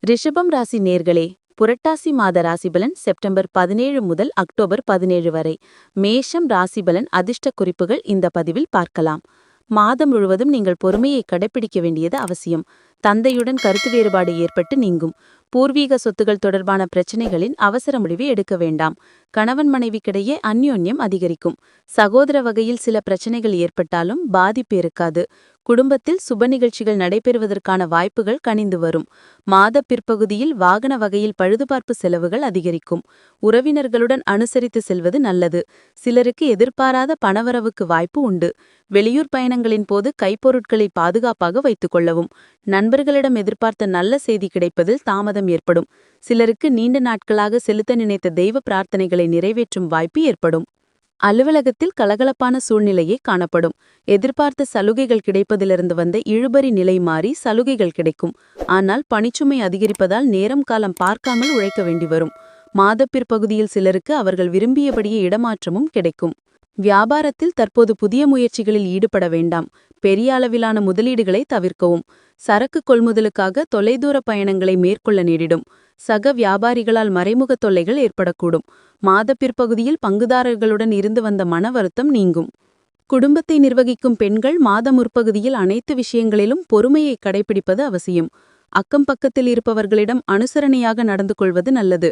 ரிஷபம் ராசி நேர்களே, புரட்டாசி மாத ராசிபலன் செப்டம்பர் 17 முதல் அக்டோபர் 17 வரை. மேஷம் ராசிபலன் அதிர்ஷ்ட குறிப்புகள் இந்த பதிவில் பார்க்கலாம். மாதம் முழுவதும் நீங்கள் பொறுமையை கடைபிடிக்க வேண்டியது அவசியம். தந்தையுடன் கருத்து வேறுபாடு ஏற்பட்டு நீங்கும். பூர்வீக சொத்துகள் தொடர்பான பிரச்சினைகளின் அவசர முடிவு எடுக்க வேண்டாம். கணவன் மனைவிக்கிடையே அந்யோன்யம் அதிகரிக்கும். சகோதர வகையில் சில பிரச்சனைகள் ஏற்பட்டாலும் பாதிப்பு இருக்காது. குடும்பத்தில் சுப நிகழ்ச்சிகள் நடைபெறுவதற்கான வாய்ப்புகள் கனிந்து வரும். மாத பிற்பகுதியில் வாகன வகையில் பழுதுபார்ப்பு செலவுகள் அதிகரிக்கும். உறவினர்களுடன் அனுசரித்து செல்வது நல்லது. சிலருக்கு எதிர்பாராத பணவரவுக்கு வாய்ப்பு உண்டு. வெளியூர் பயணங்களின் போது கைப்பொருட்களை பாதுகாப்பாக வைத்துக் கொள்ளவும். நண்பர்களிடம் எதிர்பார்த்த நல்ல செய்தி கிடைப்பதில் தாமதம் ஏற்படும். சிலருக்கு நீண்ட நாட்களாக செலுத்த நினைத்த தெய்வ பிரார்த்தனைகளை நிறைவேற்றும் வாய்ப்பு ஏற்படும். அலுவலகத்தில் கலகலப்பான சூழ்நிலையே காணப்படும். எதிர்பார்த்த சலுகைகள் கிடைப்பதிலிருந்து வந்த இழுபறி நிலை மாறி சலுகைகள் கிடைக்கும். ஆனால் பணிச்சுமை அதிகரிப்பதால் நேரம் காலம் பார்க்காமல் உழைக்க வேண்டி வரும். மாத பிற்பகுதியில் சிலருக்கு அவர்கள் விரும்பியபடியே இடமாற்றமும் கிடைக்கும். வியாபாரத்தில் தற்போது புதிய முயற்சிகளில் ஈடுபட வேண்டாம். பெரிய அளவிலான முதலீடுகளை தவிர்க்கவும். சரக்கு கொள்முதலுக்காக தொலைதூர பயணங்களை மேற்கொள்ள நேரிடும். சக வியாபாரிகளால் மறைமுக தொல்லைகள் ஏற்படக்கூடும். மாத பிற்பகுதியில் பங்குதாரர்களுடன் இருந்து வந்த மன வருத்தம் நீங்கும். குடும்பத்தை நிர்வகிக்கும் பெண்கள் மாத முற்பகுதியில் அனைத்து விஷயங்களிலும் பொறுமையை கடைபிடிப்பது அவசியம். அக்கம் பக்கத்தில் இருப்பவர்களிடம் அனுசரணையாக நடந்து கொள்வது நல்லது.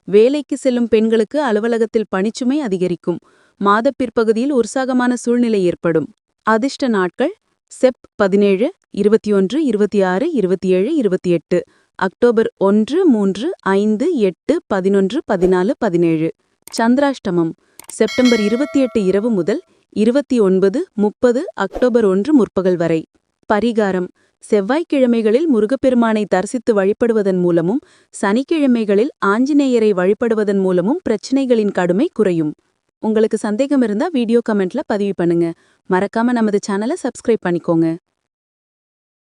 வேலைக்கு செல்லும் பெண்களுக்கு அலுவலகத்தில் பணிச்சுமை அதிகரிக்கும். மாத பிற்பகுதியில் உற்சாகமான சூழ்நிலை ஏற்படும். அதிர்ஷ்ட நாட்கள் செப் 17, 21, 26, 27, 28, அக்டோபர் 1, 3, 5, 8, 11, 14, 17. சந்திராஷ்டமம் செப்டம்பர் 28 இரவு முதல் 29, 30, அக்டோபர் 1 முற்பகல் வரை. பரிகாரம்: செவ்வாய்க்கிழமைகளில் முருகப்பெருமானை தரிசித்து வழிபடுவதன் மூலமும் சனிக்கிழமைகளில் ஆஞ்சநேயரை வழிபடுவதன் மூலமும் பிரச்சினைகளின் கடுமை குறையும். உங்களுக்கு சந்தேகம் இருந்தா வீடியோ கமெண்ட்ல பதிவு பண்ணுங்க. மறக்காம நமது சேனலை சப்ஸ்கிரைப் பண்ணிக்கோங்க.